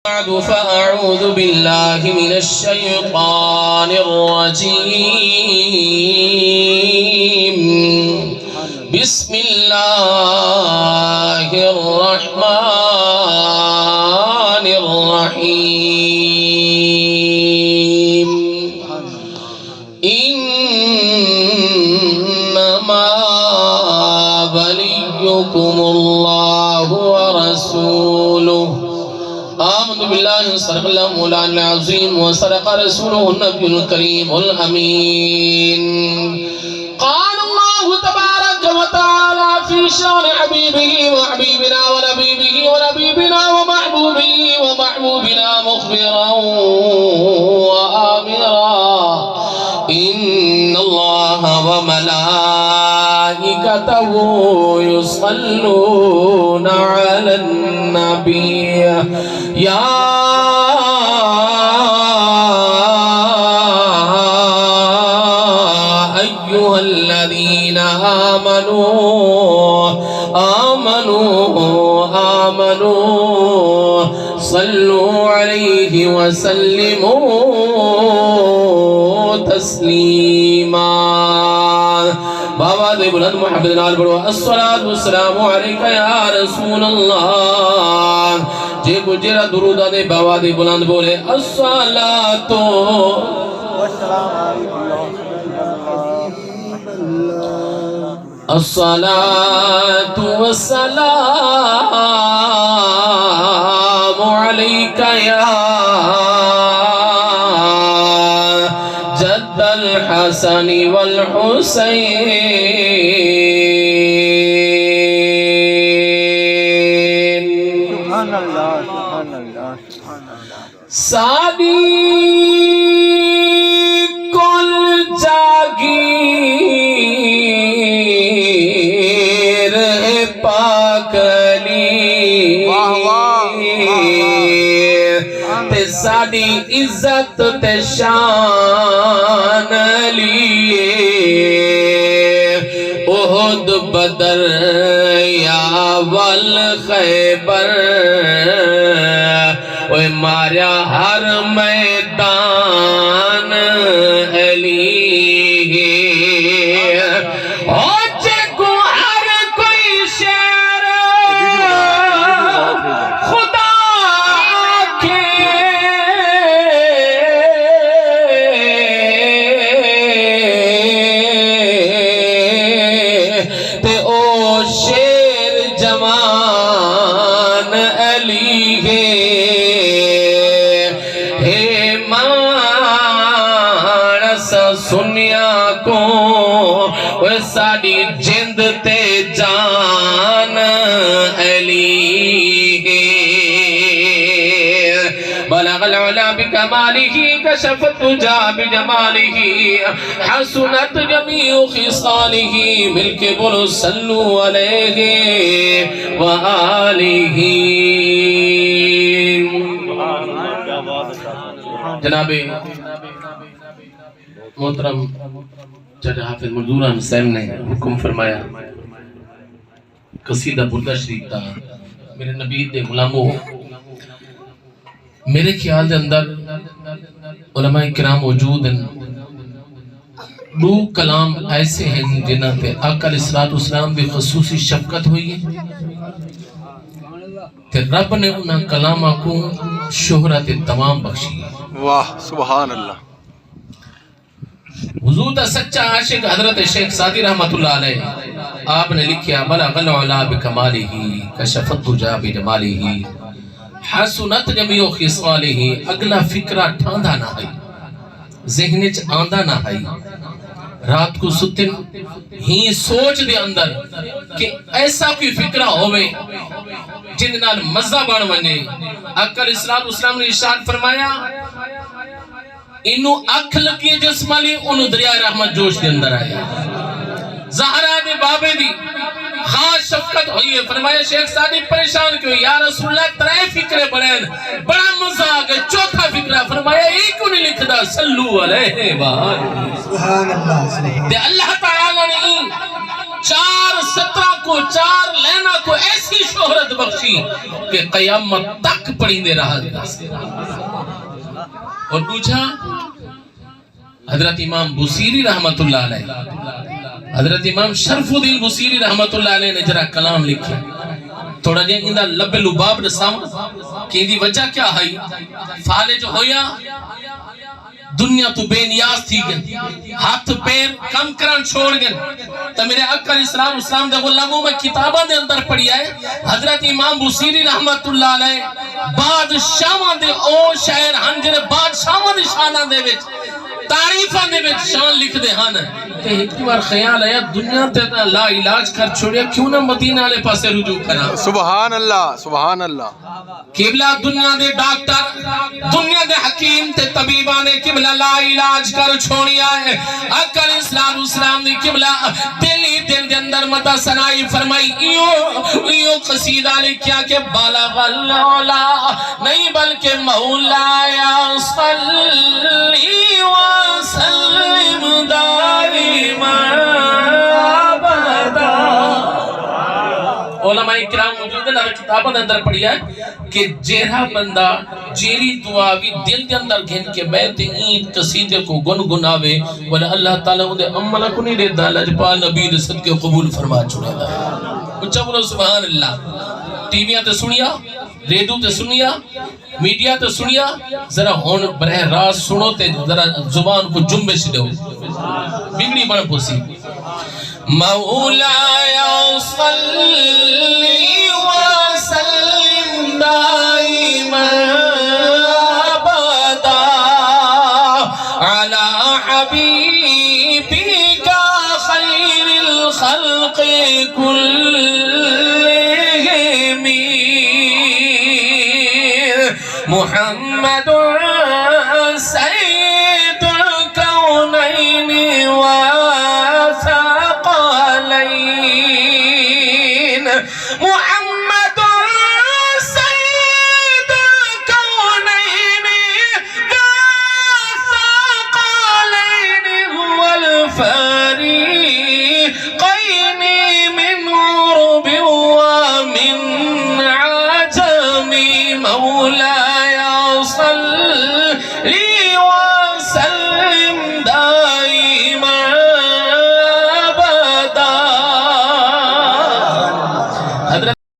بعد فأعوذ بالله من الشيطان الرجيم بسم الله الرحمن الرحيم إنما وليكم الله ورسوله آمنت بالله صدق الله مولانا العظيم وصدق رسوله النبي الكريم الأمين قال الله تبارك وتعالى في شان حبيبه وحبيبنا ونبينا ومحبوبنا مخبرا وآمرا إن الله وملائكته يصلون على النبي يا أيها الذين آمنوا صلوا عليه وسلموا تسليما بابا دے بلند محمد نال بڑھو الصلاة والسلام علیکہ یا رسول اللہ جے گجرہ درودہ دے بابا دے بلند بولے الصلاة والسلام علیکہ یا جد الحسن والحسین سبحان اللہ سبحان اللہ سبحان اللہ سادی کل جاگیر پاکلی تے ساڑی عزت تے شان لیے احد بدر یا والخیبر اوہ ماریا ہر میدان علی سنیا کو وہ ساڑی جند تے جان علی بلغ العلا بکمالہ کشفت تجا بجمالہ حسنت جمیع خصالہ مل کے بولو صلو علیہ وآلہ جناب محترم جج حافظ مردوران حسین نے حکم فرمایا قصیدہ بردہ شریف تا میرے نبی دے غلاموں میرے خیال دے اندر علماء کرام موجود ہیں دو کلام ایسے ہیں جنہ تے آقا علیہ السلام بھی خصوصی شفقت ہوئی ہے تے رب نے انہاں کلامہ کو شہرت تمام بخشی ہے واہ سبحان اللہ حضور تا سچا عاشق حضرت شیخ سادی رحمت اللہ علیہ آپ نے لکھیا بلغ العلا بکمالہ کشفت تجا بجمالہ حسنت جمیع خصالہ اگلا فکرہ ٹھاندا نہ ہے ذہن چ آندا نہ ہے رات کو ستن ہی سوچ دے اندر کہ ایسا کوئی فکرہ ہوئے جن نال مزہ بن ونے آقا علیہ السلام نے ارشاد فرمایا انہوں اکھ لگی جسمالی انہوں دریائے رحمت جوش دے اندر آئے زہرہ دے بابے دی خاص شفقت ہوئی ہے فرمایا شیخ سادی پریشان کیوں یا رسول اللہ ترائے فکرے بڑھیں بڑا مزہ آگے چوتھا فکرہ فرمایا ایک انہیں لکھ دا صلو علیہ وآلہ سبحان اللہ دے اللہ تعالیٰ نے 4:17 کو 4 لینا کو ایسی شہرت بخشی کہ قیامت تک پڑھیں رہا. اور پوچھا حضرت امام بصیری رحمت اللہ علیہ، حضرت امام شرف الدین بصیری رحمت اللہ علیہ نے جرا کلام لکھے تھوڑا جہاں اندہ لب لباب رسام کہ اندی وجہ کیا ہے. فالج ہویا دنیا تو بے نیاز تھی گن، ہاتھ پیر کم کرن چھوڑ گن. تو میرے اکر اسلام دے غلاموں میں کتابہ دے اندر پڑھی ہے حضرت امام بصیری رحمت اللہ علیہ بادشاہاں دے او شاعر ہن جنہیں بادشاہاں دے شانہ دے وچ تعریفہ دے وچ شان لکھ دے ہن کہ ایک بار خیال آیا دنیا تے لا علاج کر چھوڑیا کیوں نہ مدینہ والے پاسے رجوع کرا. سبحان اللہ سبحان اللہ. قبلہ دنیا دے ڈاکٹر دنیا دے حکیم تے طبیبہ نے قبلہ لا علاج کر چھوڑیا ہے. اکل اسلام نے قبلہ دلی دل دے اندر مدہ سنائی فرمائی ایو قصیدہ لکھیا کہ بالغ العلا نہیں بلکہ مولایا صلی وسلم دائما ابدا. علماء کرام موجود ہے لہذا کتابوں اندر پڑھی ہے کہ جیرہ بندہ جیری دعاوی دل کے اندر گھن کے بیت این قصیدے کو گنگناوے ولی اللہ تعالیٰ انہیں عملہ کو نہیں دیتا لجپا نبی رسد کے قبول فرما چھوڑے گا. اچھا بولو سبحان اللہ. ٹی ویاں تے سنیا، ریڈو تے سنیا، میڈیا تے سنیا، ذرا ہون برہ راست سنو تے ذرا زبان کو جنبش دو بگڑی بڑھ پوسی. مولایا صلی وسلم دائما ابدا علی حبیبک خیر الخلق کلہم محمد سید الکونین وثقلین محمد